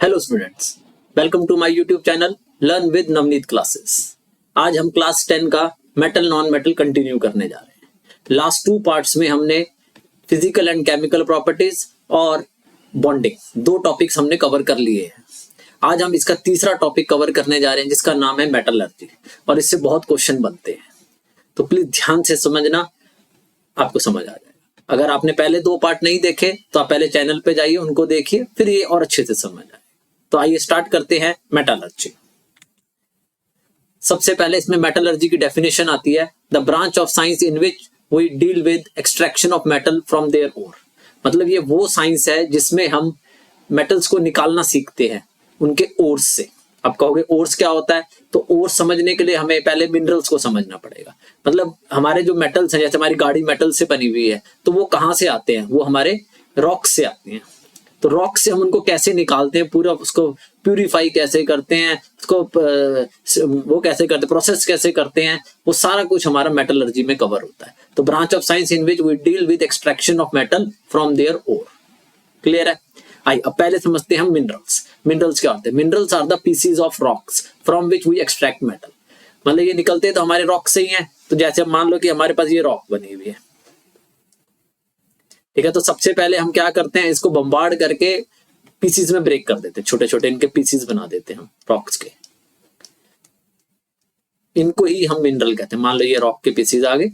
Hello students, welcome to my YouTube channel learn with Navneet classes. आज हम class 10 का metal non metal continue करने जा रहे हैं। लास्ट 2 पार्ट्स में हमने फिजिकल एंड केमिकल प्रॉपर्टीज और बॉन्डिंग 2 टॉपिक्स हमने कवर कर लिए हैं। आज हम इसका तीसरा टॉपिक कवर करने जा रहे हैं जिसका नाम है मेटलर्जी, और इससे बहुत क्वेश्चन बनते हैं, तो प्लीज ध्यान से समझना, आपको समझ आ जाएगा। अगर आपने पहले 2 पार्ट नहीं देखे तो आप पहले चैनल पे जाइए, उनको देखिए, फिर ये और अच्छे से समझ आए। तो आइए स्टार्ट करते हैं मेटलर्जी। सबसे पहले इसमें मेटलर्जी की डेफिनेशन आती है, the branch of science in which we deal with extraction of metal from their ore. मतलब ये वो साइंस है जिसमें हम मेटल्स को निकालना सीखते हैं उनके ओर्स से। आप कहोगे ओर्स क्या होता है, तो ओर्स समझने के लिए हमें पहले मिनरल्स को समझना पड़ेगा। मतलब हमारे जो मेटल्स हैं, जैसे हमारी गाड़ी मेटल से बनी हुई है, तो वो कहाँ से आते हैं? वो हमारे रॉक से आते हैं। तो रॉक से हम उनको कैसे निकालते हैं, पूरा उसको प्यूरिफाई कैसे करते हैं, उसको वो कैसे करते हैं, प्रोसेस कैसे करते हैं, वो सारा कुछ हमारा मेटलर्जी में कवर होता है। तो branch of science in which we deal with extraction of metal from their ore. Clear है? आइए अब पहले समझते हैं हम मिनरल्स। मिनरल्स क्या होते हैं? Minerals are the pieces of rocks from which we extract metal. मतलब ये निकलते तो हमारे रॉक से ही हैं। तो जैसे मान लो कि हमारे पास ये रॉक बनी हुई है, ठीक है, तो सबसे पहले हम क्या करते हैं, इसको बम्बार्ड करके पीसीज में ब्रेक कर देते हैं, छोटे छोटे इनके पीसीज बना देते हैं हम रॉक्स के। इनको ही हम मिनरल कहते हैं। मान लो ये रॉक के पीसीज आ गए,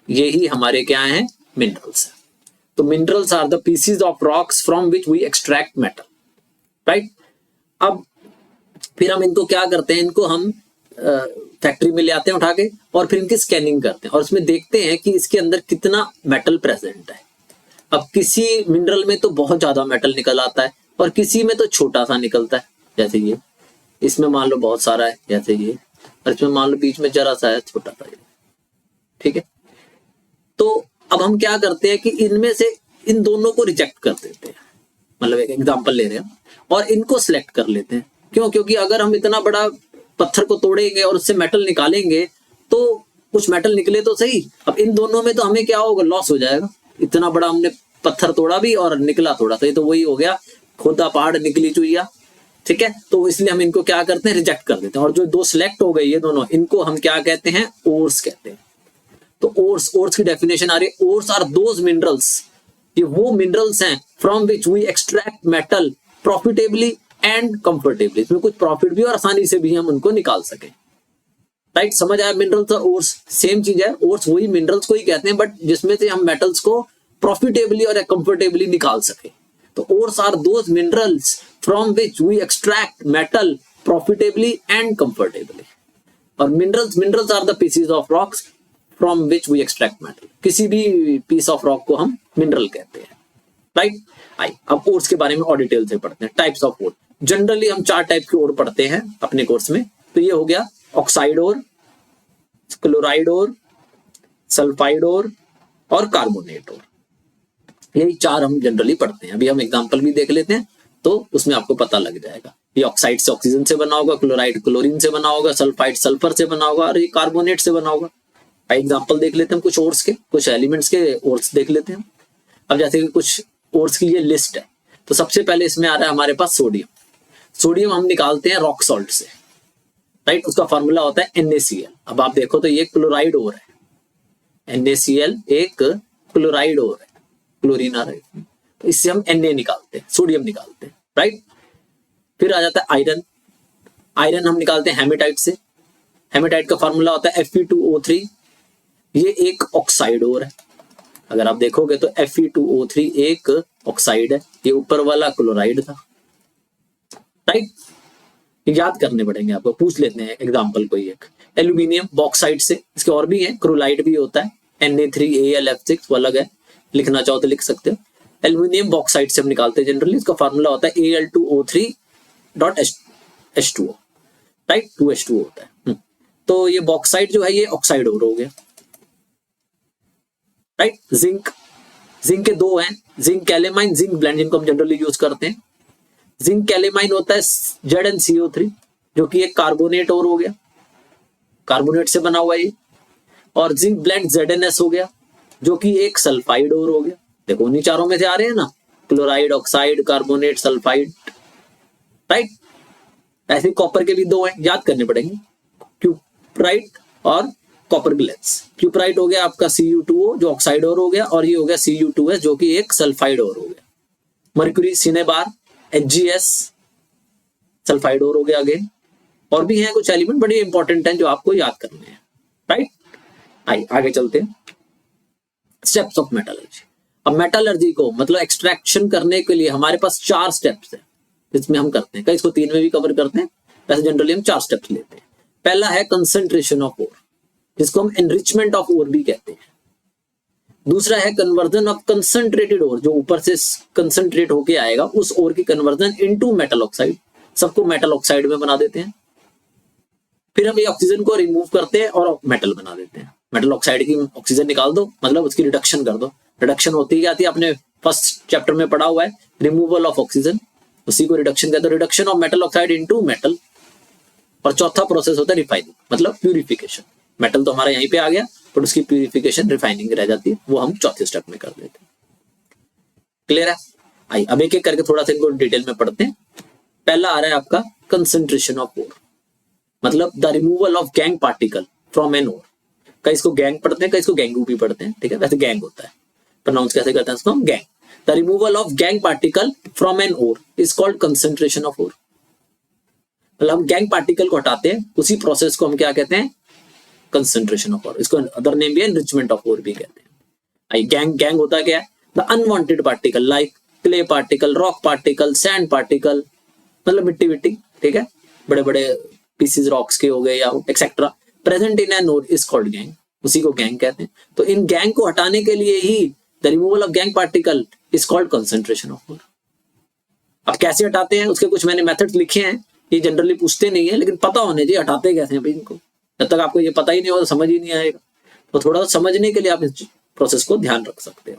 ये ही हमारे क्या हैं? मिनरल्स। तो minerals are the pieces of rocks from which we extract metal, right. अब फिर हम इनको क्या करते हैं, इनको हम फैक्ट्री में ले आते हैं उठा के, और फिर इनकी स्कैनिंग करते हैं और उसमें देखते हैं कि इसके अंदर कितना मेटल प्रेजेंट है। अब किसी मिनरल में तो बहुत ज्यादा मेटल निकल आता है और किसी में तो छोटा सा निकलता है, जैसे ये। इसमें मान लो बहुत सारा है, जैसे ये, और इसमें मान लो बीच में जरा सा है, छोटा सा, ठीक है। तो अब हम क्या करते हैं कि इनमें से इन दोनों को रिजेक्ट कर देते हैं। मतलब एक एग्जांपल ले रहे हैं और इनको सिलेक्ट कर लेते हैं। क्यों? क्योंकि अगर हम इतना बड़ा पत्थर को तोड़ेंगे और उससे मेटल निकालेंगे तो कुछ मेटल निकले तो सही। अब इन दोनों में तो हमें क्या होगा? लॉस हो जाएगा। इतना बड़ा हमने पत्थर तोड़ा भी और निकला थोड़ा, तो ये तो वही हो गया, खोदा पहाड़ निकली चुईया, ठीक है। तो इसलिए हम इनको क्या करते हैं? रिजेक्ट कर देते हैं। और जो 2 सिलेक्ट हो गए ये दोनों, इनको हम क्या कहते हैं? ओर्स कहते हैं। तो ओर्स की डेफिनेशन आ रही है, ओर्स आर दोज मिनरल्स, ये वो मिनरल्स हैं from which we extract metal profitably and comfortably. इसमें कुछ प्रॉफिट भी और आसानी से भी हम उनको निकाल सकें, राइट। समझ आया? मिनरल्स और ओर्स सेम चीज है। ओर्स वही मिनरल्स को ही कहते हैं, बट जिसमें से हम मेटल्स को प्रॉफिटेबली और कंफर्टेबली निकाल सके। तो ores are those minerals from which we extract metal profitably and comfortably. और minerals are the pieces of rocks from which we extract metal. किसी भी पीस ऑफ रॉक को हम मिनरल कहते हैं, राइट। आई अब ओर्स के बारे में और डिटेल से पढ़ते हैं। टाइप्स ऑफ ओर, जनरली हम 4 टाइप के ओर पढ़ते हैं अपने कोर्स में। तो ये हो गया ऑक्साइड ओर, क्लोराइड ओर, सल्फाइड ओर और कार्बोनेट ओर। यही 4 हम जनरली पढ़ते हैं। अभी हम एग्जांपल भी देख लेते हैं तो उसमें आपको पता लग जाएगा। ये ऑक्साइड से ऑक्सीजन से बना होगा, क्लोराइड क्लोरीन से बना होगा, सल्फाइड सल्फर से बना होगा और ये कार्बोनेट से बना होगा। एग्जांपल देख लेते हैं कुछ ओर्स के, कुछ एलिमेंट्स के ओर्स देख लेते हैं। अब जैसे कि कुछ ओर्स की ये लिस्ट है, तो सबसे पहले इसमें आ रहा है हमारे पास सोडियम। सोडियम हम निकालते हैं रॉक सॉल्ट से, राइट। उसका फॉर्मूला होता है NaCl। अब आप देखो तो ये क्लोराइड ओर है, NaCl एक क्लोराइड ओर है, क्लोरीन आ रहा है, तो इससे हम Na निकालते हैं, सोडियम निकालते हैं, राइट। फिर आ जाता है आयरन। आयरन हम निकालते हैं हेमेटाइट से। हेमेटाइट का फॉर्मूला होता है Fe2O3। ये एक ऑक्साइड ओर है। अगर आप देखोगे तो Fe2O3 एक ऑक्साइड है, ये ऊपर वाला क्लोराइड था, राइट। याद करने पड़ेंगे आपको, पूछ लेते हैं एग्जांपल कोई एक। एल्यूमिनियम बॉक्साइड से, इसके और भी है, क्रोलाइड भी होता है, Na3Al(F6), वो अलग है, लिखना चाहो तो लिख सकते हो। एल्यूमिनियम बॉक्साइड से हम निकालते हैं जनरली। इसका फार्मूला होता है Al2O3.H2O, राइट, 2H2O होता है। तो ये बॉक्साइड जो है ये ऑक्साइड ओर हो गया, राइट। जिंक के 2 हैं, जिंक कैलेमाइन, जिंक ब्लेंड, जिनको हम जनरली यूज करते हैं। जिंक कैलेमाइन होता है ZnCO3, जो कि एक कार्बोनेट और हो गया, कार्बोनेट से बना हुआ ये। और जिंक ब्लेंड ZnS हो गया, जो कि एक सल्फाइड और हो गया। देखो उन्हीं चारों में से आ रहे हैं ना, chloride, oxide, carbonate, sulphide, right. ऐसे कॉपर के भी दो हैं, याद करने पड़ेंगे, क्यूप्राइट और कॉपर ग्लेन्स। क्यूप्राइट हो गया आपका Cu2O जो ऑक्साइड और हो गया, और ये हो गया Cu2S जो कि एक सल्फाइड और हो गया। मर्क्यूरी सिनेबार, HgS सल्फाइड और हो गया अगेन। और भी हैं कुछ एलिमेंट बड़े इंपॉर्टेंट हैं जो आपको याद करने हैं, राइट। आइए आगे चलते हैं, स्टेप्स ऑफ मेटलर्जी। अब मेटलर्जी को मतलब एक्सट्रैक्शन करने के लिए हमारे पास 4 स्टेप्स हैं जिसमें हम करते हैं, कई इसको 3 में भी कवर करते हैं, वैसे जनरली हम 4 स्टेप्स लेते हैं। पहला है कंसंट्रेशन ऑफ ओर, जिसको हम एनरिचमेंट ऑफ ओर भी कहते हैं। दूसरा है कन्वर्जन ऑफ कंसंट्रेटेड ओर, जो ऊपर से कंसंट्रेट होके आएगा उस ओर की कन्वर्जन इनटू मेटल ऑक्साइड, सबको मेटल ऑक्साइड में बना देते हैं। फिर हम ये ऑक्सीजन को रिमूव करते हैं और मेटल बना देते हैं। मेटल ऑक्साइड की ऑक्सीजन निकाल दो, मतलब उसकी रिडक्शन कर दो। रिडक्शन होती क्या आती है, आपने फर्स्ट चैप्टर में पढ़ा हुआ है, रिमूवल ऑफ ऑक्सीजन, उसी को रिडक्शन कहते हैं, reduction of metal oxide into metal. और चौथा प्रोसेस होता है रिफाइनिंग, मतलब प्यूरिफिकेशन। मेटल तो हमारा यहीं पे आ गया, पर उसकी प्यूरिफिकेशन रिफाइनिंग रह जाती है, वो हम चौथे स्टेप में कर देते हैं। क्लियर है? आइए अब एक एक करके थोड़ा सा इनको डिटेल में पढ़ते हैं। पहला आ रहा है आपका कंसंट्रेशन ऑफ ओर, मतलब the removal of gangue particle from an ore. कई इसको गैंग पढ़ते हैं, कई इसको गैंगू भी पढ़ते हैं, ठीक है, वैसे गैंग होता है, प्रोनाउंस कैसे करते हैं इसको हम, gangue. The removal of gangue particle from an ore is called concentration of ore. मतलब हम गैंग पार्टिकल को हटाते हैं, उसी प्रोसेस को हम क्या कहते हैं, कंसंट्रेशन ऑफ ओर। इसको अदर नेम भी है एनरिचमेंट ऑफ ओर भी कहते हैं। आई गैंग होता क्या है, the unwanted particle like clay particle, rock particle, sand particle, मतलब मिट्टी, ठीक है, बड़े बड़े पीसेस रॉक्स के हो गए या etcetera, present in an ore is called gangue, उसी को गैंग कहते हैं। तो इन गैंग को हटाने के लिए ही the removal of gangue particle is called concentration of ore. अब कैसे हटाते हैं, उसके कुछ मैंने मेथड्स लिखे हैं, ये जनरली पूछते नहीं है, लेकिन पता होने चाहिए हटाते कैसे हैं भाई इनको। जब तक आपको ये पता ही नहीं होगा तो समझ ही नहीं आएगा, तो थोड़ा सा समझने के लिए आप इस प्रोसेस को ध्यान रख सकते हो।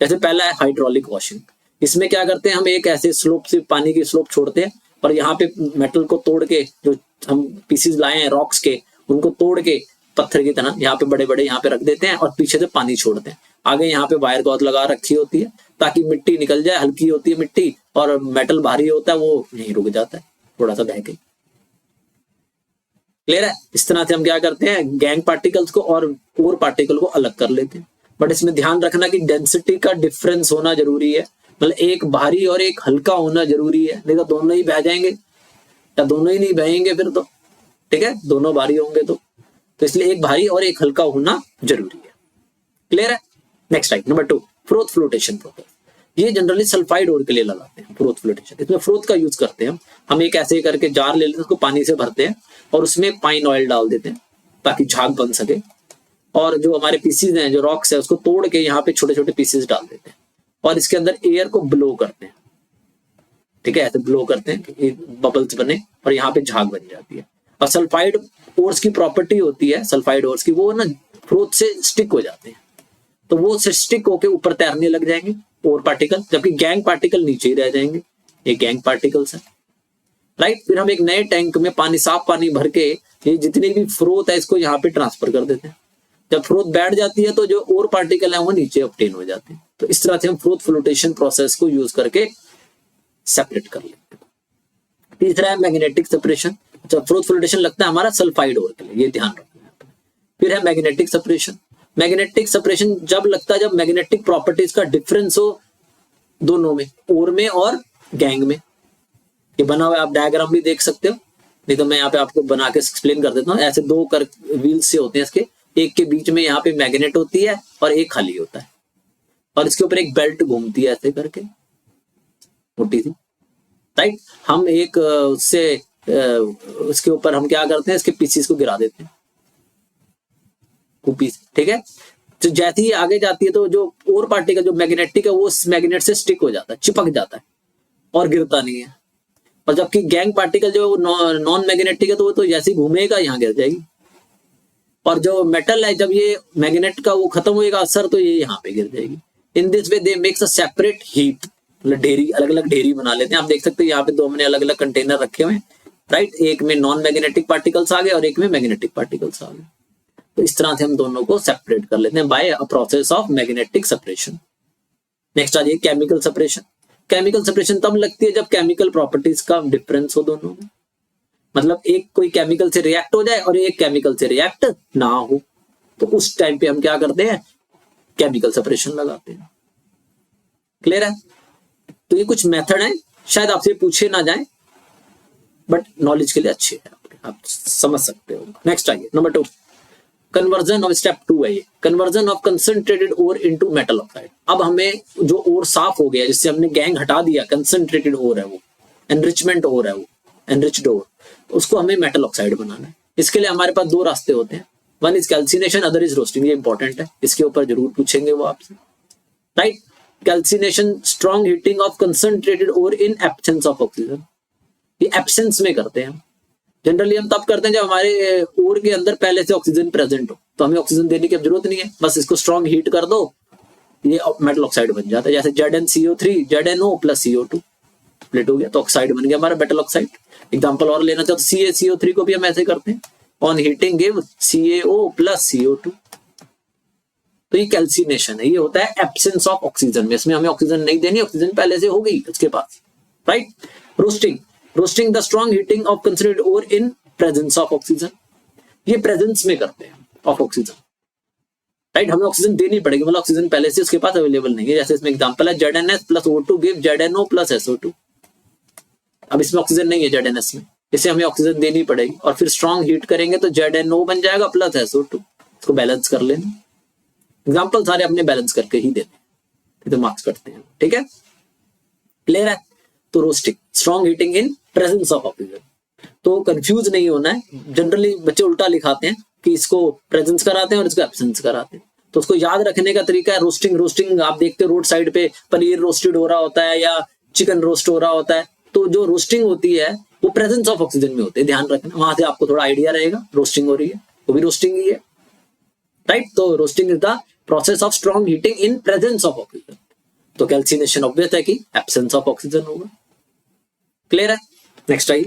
जैसे पहला है हाइड्रोलिक वॉशिंग। इसमें क्या करते हैं, हम एक ऐसे स्लोप से पानी की स्लोप छोड़ते हैं और यहाँ पे मेटल को तोड़ के, जो हम पीसीज लाए हैं रॉक्स के, उनको तोड़ के पत्थर की तरह यहाँ पे बड़े बड़े यहाँ पे रख देते हैं और पीछे से पानी छोड़ते हैं। आगे यहाँ पे वायर गॉथ लगा रखी होती है ताकि मिट्टी निकल जाए, हल्की होती है मिट्टी और मेटल भारी होता है, वो यहीं रुक जाता है थोड़ा सा बह के। क्लियर है? इस तरह से हम क्या करते हैं, गैंग पार्टिकल्स को और ओर पार्टिकल को अलग कर लेते हैं। बट इसमें ध्यान रखना कि डेंसिटी का डिफरेंस होना जरूरी है, मतलब एक भारी और एक हल्का होना जरूरी है, नहीं तो दोनों ही बह जाएंगे या दोनों ही नहीं बहेंगे फिर तो, ठीक है, दोनों भारी होंगे तो इसलिए एक भारी और एक हल्का होना जरूरी है। क्लियर है? Next type number 2, froth flotation process. ये जनरली सल्फाइड ओर के लिए लगाते हैं फ्रोथ फ्लोटेशन। इसमें फ्रोथ का यूज करते हैं हम एक ऐसे करके जार ले लेते हैं, उसको पानी से भरते हैं और उसमें पाइन ऑयल डाल देते हैं ताकि झाग बन सके, और जो हमारे पीसीज हैं, जो रॉक्स है, उसको तोड़ के यहाँ पे छोटे छोटे पीसेस डाल देते हैं और इसके अंदर एयर को ब्लो करते हैं, ठीक है, ऐसे ब्लो करते हैं कि बबल्स बने और यहाँ पे झाग बन जाती है। और सल्फाइड ओर्स की प्रॉपर्टी होती है, सल्फाइड ओर्स की, वो ना फ्रोथ से स्टिक हो जाते हैं, तो वो से स्टिक होके ऊपर तैरने लग जाएंगे ओर पार्टिकल, जबकि गैंग पार्टिकल नीचे ही रह जाएंगे। ये गैंग पार्टिकल्स है, राइट। फिर हम एक नए टैंक में पानी, साफ पानी भर के ये जितनी भी फ्रोथ है इसको यहाँ पे ट्रांसफर कर देते हैं। जब फ्रोथ बैठ जाती है तो जो ओर पार्टिकल है वो नीचे ऑब्टेन हो जाते हैं। तो इस तरह से हम फ्रोथ फ्लोटेशन प्रोसेस को यूज करके सेपरेट कर लेते हैं। तीसरा है मैग्नेटिक सेपरेशन। जब फ्रोथ फ्लोटेशन लगता है हमारा सल्फाइड ओर के लिए, ये ध्यान रखना है। फिर है मैग्नेटिक सेपरेशन। मैग्नेटिक सेपरेशन जब लगता है जब मैग्नेटिक प्रॉपर्टीज का डिफरेंस हो दोनों में, ओर में और गैंग में। ये बना हुआ आप डायग्राम भी देख सकते हो, नहीं तो मैं यहाँ पे आपको बना के एक्सप्लेन कर देता हूँ। ऐसे दो कर व्हील्स से होते हैं इसके, एक के बीच में यहाँ पे मैग्नेट होती है और एक खाली होता है, और इसके ऊपर एक बेल्ट घूमती है ऐसे करके मोटी सी, राइट। हम एक उससे उसके ऊपर हम क्या करते हैं, इसके पीसीस को गिरा देते हैं, पीस, ठीक है। तो जैसे ही आगे जाती है तो जो ओर पार्टिकल जो मैग्नेटिक है वो उस मैग्नेट से स्टिक हो जाता है, चिपक जाता है और गिरता नहीं है। और जबकि गैंग पार्टिकल जो नॉन मैग्नेटिक है तो वो तो जैसे ही घूमेगा यहाँ गिर जाएगी, और जो मेटल है जब ये मैग्नेट का वो खत्म होएगा असर तो ये यहाँ पे गिर जाएगी। In this way they makes a separate heap, मतलब ढेरी, अलग अलग ढेरी बना लेते हैं। आप देख सकते हैं यहाँ पे दो हमने अलग अलग कंटेनर रखे हुए हैं, राइट। एक में नॉन मैग्नेटिक पार्टिकल्स आ गए और एक में मैग्नेटिक पार्टिकल्स आ गए। तो इस तरह से हम दोनों को सेपरेट कर लेते हैं by a process of magnetic separation. Next आ जाइए केमिकल सेपरेशन। केमिकल सेपरेशन तब लगती है जब केमिकल प्रॉपर्टीज का डिफरेंस हो दोनों में, मतलब एक कोई केमिकल से रिएक्ट हो जाए और एक केमिकल से रिएक्ट ना हो, तो उस टाइम पे हम क्या करते हैं, केमिकल सेपरेशन लगाते हैं। क्लियर है? तो ये कुछ मेथड है, शायद आपसे पूछे ना जाए, बट नॉलेज के लिए अच्छे हैं, आप समझ सकते हो। नेक्स्ट आइए, नंबर 2, कन्वर्जन ऑफ स्टेप 2 है ये, conversion of concentrated ore into metal oxide. अब हमें जो ओर साफ हो गया, जिससे हमने गैंग हटा दिया, कंसंट्रेटेड ओर है वो, एनरिचमेंट ओर है वो, एनरिच्ड ओर, उसको हमें मेटल ऑक्साइड बनाना है। इसके लिए हमारे पास दो रास्ते होते हैं, one is calcination, other is roasting. ये इंपॉर्टेंट है, इसके ऊपर जरूर पूछेंगे वो आपसे, right. Calcination, strong heating of concentrated ore in absence of oxygen, ये एब्सेंस में करते हैं। जनरली हम तब करते हैं जब हमारे ओर के अंदर पहले से ऑक्सीजन प्रेजेंट हो, तो हमें ऑक्सीजन देने की जरूरत नहीं है, बस इसको स्ट्रॉन्ग हीट कर दो, ये मेटल ऑक्साइड बन जाता है। जैसे ZnCO3 ZnO plus CO2 plate हो गया, तो ऑक्साइड बन गया हमारा मेटल ऑक्साइड। एग्जाम्पल और लेना चाहो तो CaCO3 को भी हम ऐसे करते हैं, on heating give CaO plus CO2। तो ये कैल्सिनेशन है, ये होता है एब्सेंस ऑफ ऑक्सीजन में, इसमें हमें ऑक्सीजन नहीं देनी, ऑक्सीजन पहले से हो गई उसके पास, right. Roasting, roasting the strong heating of concentrated ore in presence of oxygen, ये प्रेजेंस में करते हैं ऑफ ऑक्सीजन, राइट। हमें ऑक्सीजन देनी पड़ेगी, मतलब ऑक्सीजन पहले से उसके पास अवेलेबल नहीं है। जैसे इसमें एग्जांपल है ZnS plus O2 give ZnO plus SO2। अब इसमें ऑक्सीजन नहीं है ZnS में, इसे हमें ऑक्सीजन देनी पड़ेगी, और फिर स्ट्रॉन्ग हीट करेंगे तो ZnO बन जाएगा प्लस SO2, इसको बैलेंस कर लेना। एग्जाम्पल सारे अपने बैलेंस करके ही देने, तो मार्क्स करते हैं, ठीक है, क्लियर है। तो roasting, strong heating in presence of oxygen, तो कंफ्यूज नहीं होना है। जनरली बच्चे उल्टा लिखाते हैं कि इसको प्रेजेंस कराते हैं और इसको एब्सेंस कराते हैं, तो उसको याद रखने का तरीका है रोस्टिंग। रोस्टिंग आप देखते हो रोड साइड पे पनीर रोस्टेड हो रहा होता है या चिकन रोस्ट हो रहा होता है, तो जो रोस्टिंग होती है वो प्रेजेंस ऑफ ऑक्सीजन में होती है, ध्यान रखना, वहां से आपको थोड़ा आइडिया रहेगा रोस्टिंग हो रही है, वो भी रोस्टिंग ही है, राइट। तो roasting is the process of strong heating in presence of oxygen. तो कैल्सिनेशन ऑब्वियस है कि एब्सेंस ऑफ ऑक्सीजन होगा, क्लियर है। नेक्स्ट आइए,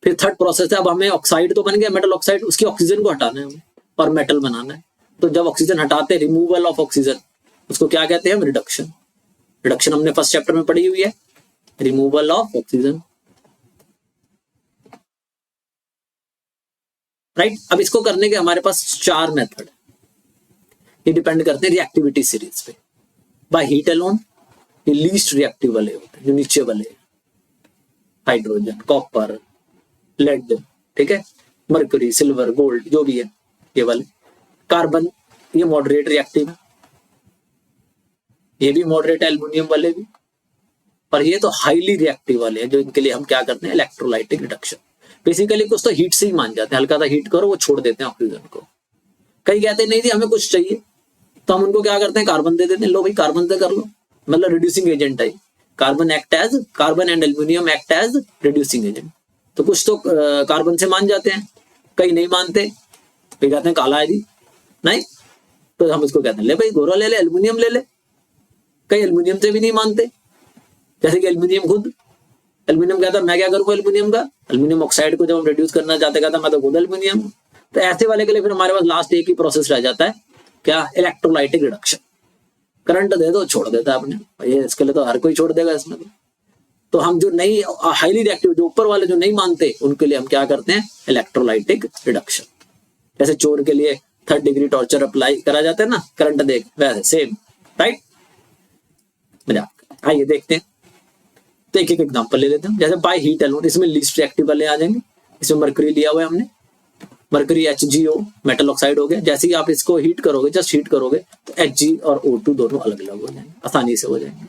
फिर थर्ड प्रोसेस है, अब हमें ऑक्साइड तो बन गया मेटल ऑक्साइड, उसकी ऑक्सीजन को हटाना है हमें और मेटल बनाना है। तो जब ऑक्सीजन हटाते हैं, रिमूवल ऑफ ऑक्सीजन, उसको क्या कहते हैं हम, रिडक्शन। रिडक्शन हमने फर्स्ट चैप्टर में पढ़ी हुई है, रिमूवल ऑफ ऑक्सीजन, राइट। अब इसको करने के हमारे पास 4 मेथड है, ये डिपेंड करते हैं रिएक्टिविटी सीरीज पे। बाय हीट अलोन, ये लीस्ट रिएक्टिव वाले होते हैं, जो नीचे वाले, हाइड्रोजन, कॉपर, लेड, ठीक है, मरकरी, सिल्वर, गोल्ड, जो भी है ये वाले। कार्बन, ये मॉडरेट रिएक्टिव है, ये भी मॉडरेट है, एल्युमिनियम वाले भी। और ये तो हाईली रिएक्टिव वाले हैं, जो इनके लिए हम क्या करते हैं, इलेक्ट्रोलाइटिक रिडक्शन। बेसिकली कुछ तो हीट से ही मान जाते हैं, हल्का सा हीट करो वो छोड़ देते हैं ऑक्सीजन को। कई कहते हैं नहीं जी हमें कुछ चाहिए, तो हम उनको क्या करते हैं, कार्बन दे देते हैं, लो भाई कार्बन से कर लो, मतलब रिड्यूसिंग एजेंट है carbon, act as carbon and aluminium act as reducing agent. तो कुछ तो कार्बन से मान जाते हैं, कई नहीं मानते, कई कहते हैं काला है जी, नहीं, तो हम इसको कहते हैं ले भाई गोरा ले ले, एल्युमिनियम ले ले। कई एल्युमिनियम से भी नहीं मानते, जैसे कि एल्युमिनियम खुद, एल्युमिनियम कहता मैं क्या करूँ एल्युमिनियम का, एल्युमिनियम ऑक्साइड को जब हम रिड्यूस करना चाहते कहता मैं तो खुद एल्युमिनियम। तो ऐसे वाले के लिए फिर हमारे पास लास्ट एक ही प्रोसेस रह जाता है, क्या, इलेक्ट्रोलाइटिक रिडक्शन। करंट दे दो, छोड़ देता है अपने, ये इसके लिए तो हर कोई छोड़ देगा इसमें। तो हम जो नहीं हाईली रिएक्टिव, जो ऊपर वाले जो नहीं मानते, उनके लिए हम क्या करते हैं, इलेक्ट्रोलाइटिक रिडक्शन। जैसे चोर के लिए 3rd डिग्री टॉर्चर अप्लाई करा जाता है ना, करंट देख, वैसे सेम, राइट। मजाक, आइए देखते हैं, तो एक एक एग्जांपल ले लेते हैं। जैसे बाय हीट अलोन, इसमें लीस्ट रिएक्टिव वाले आ जाएंगे। इसमें मरकरी लिया हुआ है हमने, मरकरी HgO मेटल ऑक्साइड हो गया। जैसे ही आप इसको हीट करोगे, जस्ट हीट करोगे, तो Hg और O2 दोनों अलग अलग हो जाएंगे, आसानी से हो जाएंगे।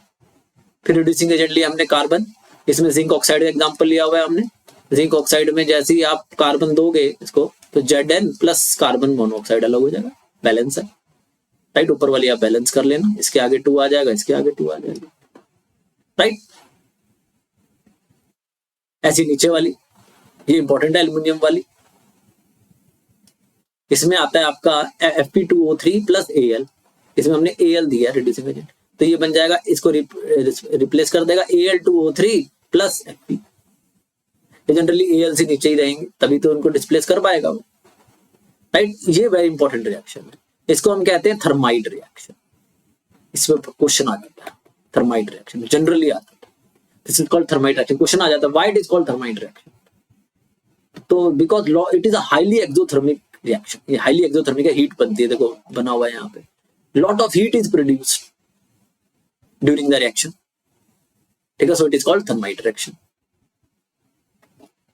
फिर रिड्यूसिंग एजेंट लिया हमने कार्बन, इसमें जिंक ऑक्साइड का एग्जांपल लिया हुआ है हमने। जिंक ऑक्साइड में जैसे ही आप कार्बन दोगे इसको, तो Zn प्लस कार्बन मोनोऑक्साइड अलग हो जाएगा, बैलेंस है, राइट। ऊपर वाली आप बैलेंस कर लेना, इसके आगे 2 आ जाएगा, इसके आगे 2 आ जाएगा, राइट। ऐसी नीचे वाली, ये इंपॉर्टेंट है, एल्युमिनियम वाली, इसमें आता है आपका Fe2O3 प्लस Al, इसमें हमने Al दिया रिड्यूसिंग एजेंट, तो ये बन जाएगा, इसको रिप्लेस कर देगा Al2O3 plus Fe। Generally Al से नीचे ही रहेंगे, तभी तो उनको डिस्प्लेस कर पाएगा वो, राइट। ये वेरी इंपॉर्टेंट रिएक्शन है, इसको हम कहते हैं थर्माइड रिएक्शन। इसमें क्वेश्चन आ जाता है, थर्माइट रिएक्शन जनरली आता है, this is called thermite reaction. Question आ जाता है why it is called thermite reaction, तो because it is a highly exothermic reaction, ये हाईली एक्सोथर्मिक है, हीट बनती है, देखो बना हुआ है यहाँ पे, lot of heat is produced during the reaction, ठीक है, so it is called thermite reaction,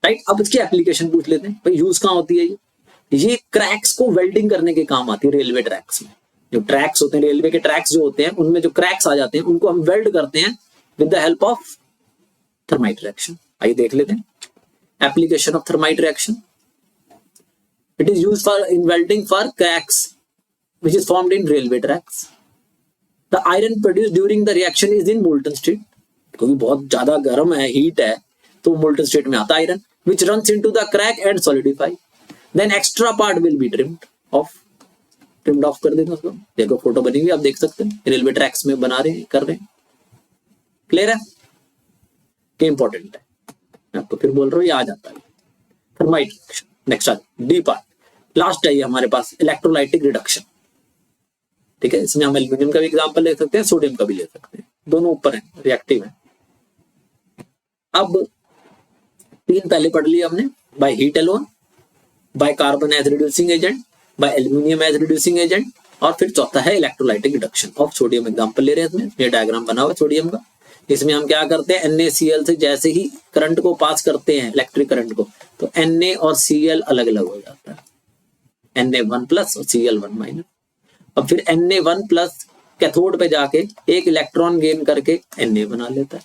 right. अब इसकी एप्लीकेशन पूछ लेते हैं, भाई यूज कहाँ होती है ये क्रैक्स को वेल्डिंग करने के काम आती है रेलवे ट्रैक्स में, जो ट्रैक्स होते हैं रेलवे के ट्रैक्स जो होते हैं उनमें जो क्रैक्स आ जाते हैं उनको हम वेल्ड करते हैं with the help of thermite reaction. आइए देख लेते हैं application of thermite reaction. It is used for in welding for cracks which is formed in railway tracks. The iron produced during the reaction is in molten state, क्योंकि बहुत ज्यादा गर्म है, heat है, तो molten state में आता है iron, which runs into the crack and solidify. Then extra part will be trimmed off कर देंगे उसको, देखो फोटो बनी हुई आप देख सकते हैं, रेलवे ट्रैक्स में बना रहे हैं, कर रहे हैं, क्लियर है, क्या इंपॉर्टेंट है, मैं आपको फिर बोल रहा हूँ, ये आ जाता है थर्माइट रिएक्शन। नेक्स्ट आ डी पार्ट, लास्ट है ये हमारे पास इलेक्ट्रोलाइटिक रिडक्शन, ठीक है, इसमें हम एल्यूमिनियम का भी एग्जांपल ले सकते हैं, सोडियम का भी ले सकते हैं, दोनों ऊपर हैं, रिएक्टिव है। अब तीन पहले पढ़ लिया हमने, by heat alone, by carbon as reducing agent, by aluminium as reducing agent, और फिर चौथा है electrolytic reduction of sodium. Example ले रहे हैं इसमें, ये डायग्राम बना हुआ है सोडियम का, इसमें हम क्या करते हैं, NaCl से जैसे ही करंट को पास करते हैं, इलेक्ट्रिक करंट को, तो Na और Cl अलग अलग हो जाता है, Na1 प्लस और Cl1 माइनस। अब फिर Na1 प्लस कैथोड पे जाके एक इलेक्ट्रॉन गेन करके Na बना लेता है,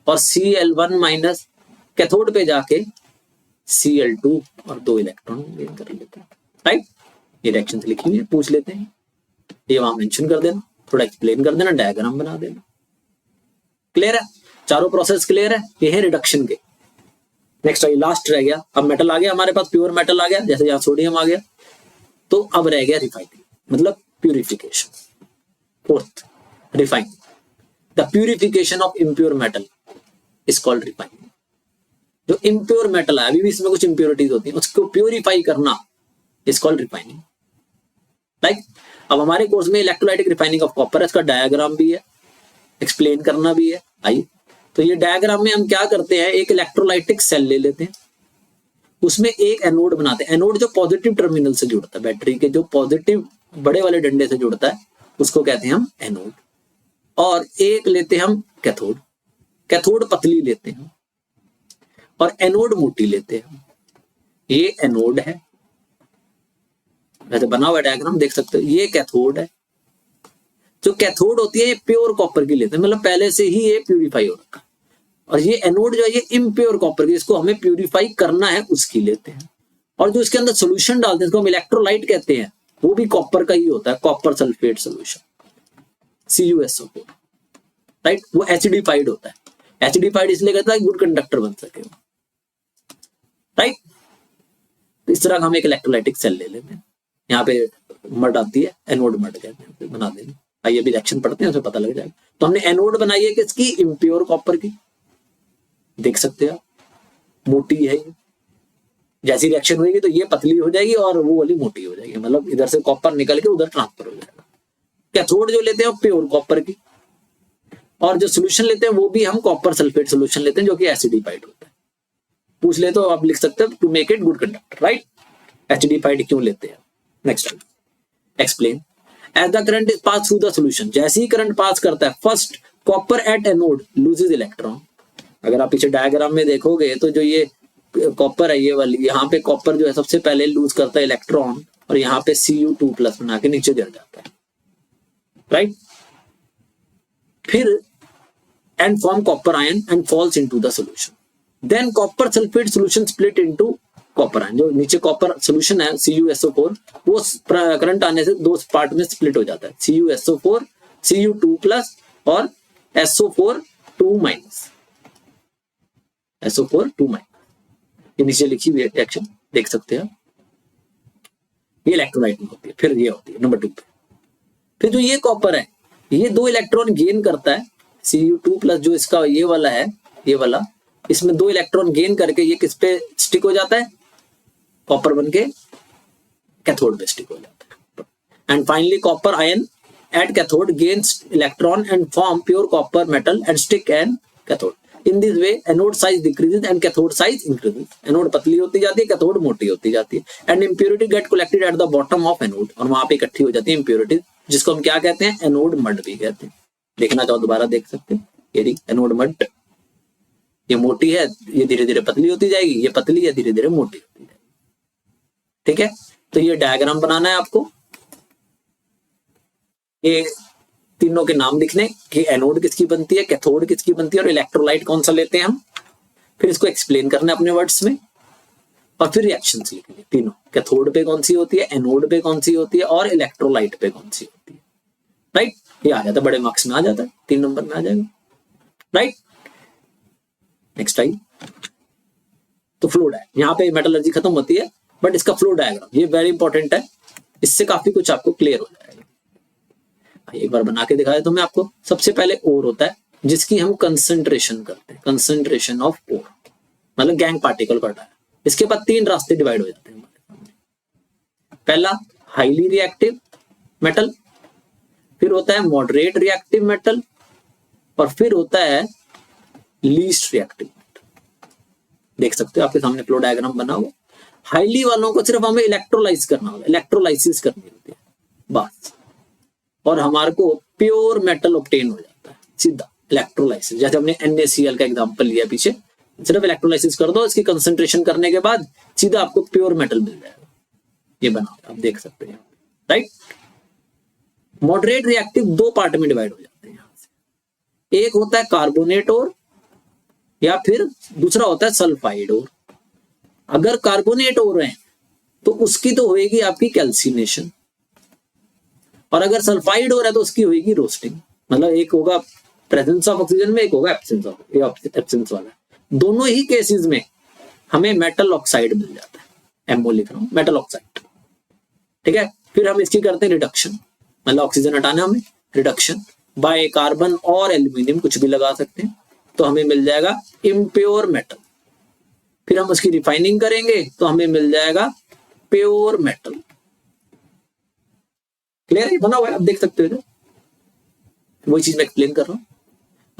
और Cl1 माइनस कैथोड पे जाके Cl2 और 2 इलेक्ट्रॉन गेन कर लेता है, राइट। ये रिएक्शन लिखी हुई है, पूछ लेते हैं, ये वहां मेंशन कर देना, थोड़ा एक्सप्लेन कर देना, डायग्राम बना देना, क्लियर है, चारों प्रोसेस क्लियर है, ये है रिडक्शन के। नेक्स्ट आइए, लास्ट रह गया, अब मेटल आ गया हमारे पास, प्योर मेटल आ गया, जैसे यहाँ सोडियम आ गया, तो अब रह गया रिफाइनिंग, मतलब purification. Fourth, refining, the purification of impure metal is called refining. जो इम्प्योर मेटल है, अभी भी इसमें कुछ इम्प्योरिटीज होती है, उसको प्यूरिफाई करना इज कॉल्ड रिफाइनिंग, राइट। अब हमारे कोर्स में इलेक्ट्रोलाइटिक रिफाइनिंग ऑफ कॉपर है, इसका डायग्राम भी है, एक्सप्लेन करना भी है। आइए, तो ये डायग्राम में हम क्या करते हैं, एक इलेक्ट्रोलाइटिक सेल ले लेते हैं, उसमें एक एनोड बनाते हैं, एनोड जो पॉजिटिव टर्मिनल से जुड़ता है, बैटरी के जो पॉजिटिव बड़े वाले डंडे से जुड़ता है उसको कहते हैं हम एनोड, और एक लेते हैं हम कैथोड, कैथोड पतली लेते हैं और एनोड मोटी लेते हैं। ये एनोड है, वैसे बना हुआ डायग्राम देख सकते हो, ये कैथोड है, जो कैथोड होती है ये प्योर कॉपर की लेते हैं, मतलब पहले से ही ये प्यूरिफाई हो रखा, और ये एनोड जो है ये इम्प्योर कॉपर की, इसको हमें प्यूरिफाई करना है उसकी लेते हैं, और जो इसके अंदर सोल्यूशन डालते हैं इसको हम इलेक्ट्रोलाइट कहते हैं, वो भी कॉपर का ही होता है, copper sulphate solution CuSO4, right. वो एसिडिफाइड होता है, एसिडिफाइड इसलिए कहता है गुड कंडक्टर बन सके, राइट। तो इस तरह का हम एक इलेक्ट्रोलाइटिक सेल ले लेते हैं, यहाँ पे मड आती है, एनोड मड कहते हैं, बना देंगे। आइए अभी रिएक्शन पढ़ते हैं, उसे पता लग जाएगा। तो हमने एनोड बनाई है किसकी, इम्प्योर कॉपर की, देख सकते हो मोटी है, जैसी रिएक्शन होगी तो ये पतली हो जाएगी और वो वाली मोटी हो जाएगी, मतलब इधर से कॉपर निकल के उधर ट्रांसफर हो जाएगा। कैथोड जो लेते हैं वो प्योर कॉपर की, और जो सोल्यूशन लेते हैं वो भी हम कॉपर सल्फेट सोल्यूशन लेते हैं जो कि एसिडिफाइड होता है। पूछ ले तो आप लिख सकते हो to make it good conductor, right. Acidified क्यों लेते हैं, next explain. As the current is pass through the solution, जैसे ही करंट पास करता है, first copper at anode loses electron. अगर आप पीछे डायग्राम में देखोगे तो जो ये कॉपर है ये वाली, यहाँ पे कॉपर जो है सबसे पहले लूज करता है इलेक्ट्रॉन, और यहाँ पे Cu2 प्लस बना के नीचे गिर जाता है, राइट। फिर and form copper ion and falls into the solution. Than copper sulphate solution split into copper ion, जो नीचे कॉपर सॉल्यूशन है CuSO4, वो करंट आने से दो पार्ट में स्प्लिट हो जाता है, CuSO4 Cu2 प्लस और SO4 2 माइनस, SO4 2 माइनस, ये नीचे लिखी हुई रिएक्शन देख सकते हैं। ये इलेक्ट्रोलाइट में होती है। फिर ये होती है नंबर 2 पे, फिर जो ये कॉपर है ये 2 इलेक्ट्रॉन गेन करता है, Cu2 प्लस जो इसका ये वाला है, ये वाला, इसमें 2 इलेक्ट्रॉन गेन करके ये किस पे स्टिक हो जाता है, कॉपर बन के कैथोड पे स्टिक हो जाता है। And finally copper ion at cathode gains electron and form pure copper metal and stick and cathode. In this way anode size decreases and cathode size increases. Anode पतली होती जाती है, cathode मोटी होती जाती है. And impurity get collected at the bottom of anode. और वहां पे इकट्ठी हो जाती है impurity, जिसको हम क्या कहते हैं, एनोड मड भी कहते हैं. देखना चाहो दोबारा देख सकते हैं. ये एनोड मड, ये मोटी है, ये धीरे धीरे पतली होती जाएगी, ये पतली है, धीरे धीरे मोटी होती जाएगी. ठीक है, तो ये डायग्राम बनाना है आपको. ये तीनों के नाम लिखने कि एनोड किसकी बनती है, कैथोड किसकी बनती है और इलेक्ट्रोलाइट कौन सा लेते हैं हम. फिर इसको एक्सप्लेन करना है अपने वर्ड्स में और फिर रिएक्शंस लिखने तीनों. कैथोड पे कौन सी होती है, एनोड पे कौन सी होती है और इलेक्ट्रोलाइट पे कौन सी होती है. राइट, ये आ जाता है, बड़े मार्क्स में आ जाता है, 3 नंबर में आ जाएगा. राइट, नेक्स्ट आई तो फ्लो डायग्राम. यहाँ पे मेटलर्जी खत्म होती है बट इसका फ्लो डायग्राम ये वेरी इंपॉर्टेंट है. इससे काफी कुछ आपको क्लियर हो जाएगा. एक बार बना के दिखाया तो मैं आपको. सबसे पहले ओर होता है जिसकी हम कंसंट्रेशन करते हैं, कंसंट्रेशन ऑफ ओर, मतलब गैंग पार्टिकल पढ़ रहा है. इसके बाद 3 रास्ते डिवाइड हो जाते हैं हमारे सामने. पहला हाईली रिएक्टिव मेटल, फिर होता है मॉडरेट रिएक्टिव मेटल और फिर होता है लीस्ट रिएक्टिव मेटल. देख सकते हो आपके सामने फ्लो डायग्राम बना हुआ. हाईली वालों को सिर्फ हमें इलेक्ट्रोलाइज करना होगा, इलेक्ट्रोलाइसिस करनी होती है बस, और हमारे को प्योर मेटल ऑब्टेन हो जाता है सीधा इलेक्ट्रोलाइसिस. जैसे हमने NaCl का एग्जांपल लिया पीछे, सिर्फ इलेक्ट्रोलाइसिस कर दो, इसकी कंसंट्रेशन करने के बाद सीधा आपको प्योर मेटल मिल जाएगा. ये बना आप देख सकते हैं. राइट, मॉडरेट रिएक्टिव 2 पार्ट में डिवाइड हो जाते हैं. यहाँ से एक होता है कार्बोनेट और, या फिर दूसरा होता है सल्फाइड और. अगर कार्बोनेट और है तो उसकी तो होएगी आपकी कैल्सिनेशन, और अगर सल्फाइड हो रहा है तो उसकी होगी रोस्टिंग. मतलब एक होगा प्रेजेंस ऑफ ऑक्सीजन में, एक होगा एब्सेंस ऑफ एब्सेंस वाला. दोनों ही केसेस में हमें मेटल ऑक्साइड मिल जाता है. MO लिख रहा हूं, मेटल ऑक्साइड. ठीक है, फिर हम इसकी करते हैं रिडक्शन, मतलब ऑक्सीजन हटाना हमें, रिडक्शन बाय कार्बन और एल्यूमिनियम, कुछ भी लगा सकते हैं, तो हमें मिल जाएगा इम्प्योर मेटल. फिर हम उसकी रिफाइनिंग करेंगे तो हमें मिल जाएगा प्योर मेटल. क्लियर है, बना हुआ है, आप देख सकते हो. वही चीज मैं एक्सप्लेन कर रहा हूं.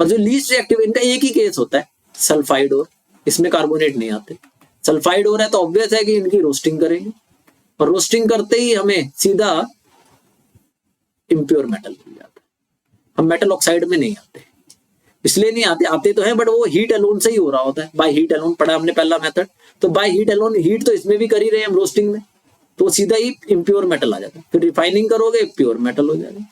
और जो लीस्ट रिएक्टिव, इनका एक ही केस होता है, सल्फाइड और. इसमें कार्बोनेट नहीं आते. सल्फाइड और है तो ऑब्वियस है कि इनकी रोस्टिंग करेंगे, और रोस्टिंग करते ही हमें सीधा इम्प्योर मेटल मिल जाता है. हम मेटल ऑक्साइड में नहीं आते. इसलिए नहीं आते, आते तो है बट वो हीट एलोन से ही हो रहा होता है. बाय हीट एलोन पढ़ा हमने पहला मेथड, तो बाय हीट एलोन, हीट तो इसमें भी कर ही रहे हैं हम रोस्टिंग में, तो सीधा ही इम्प्योर मेटल आ जाता है. फिर रिफाइनिंग करोगे प्योर मेटल हो जाएगा.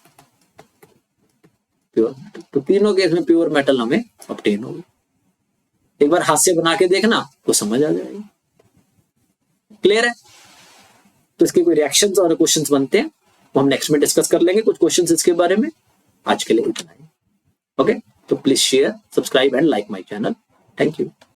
प्योर मेटल, तो तीनों केस में प्योर मेटल हमें ऑब्टेन होगी. एक बार हाथ से बना के देखना तो समझ आ जाएगी. क्लियर है, तो इसके कोई रिएक्शंस और क्वेश्चंस बनते हैं वो हम नेक्स्ट में डिस्कस कर लेंगे, कुछ क्वेश्चंस इसके बारे में. आज के लिए इतना ही. ओके, तो please share, subscribe and like my channel. Thank you.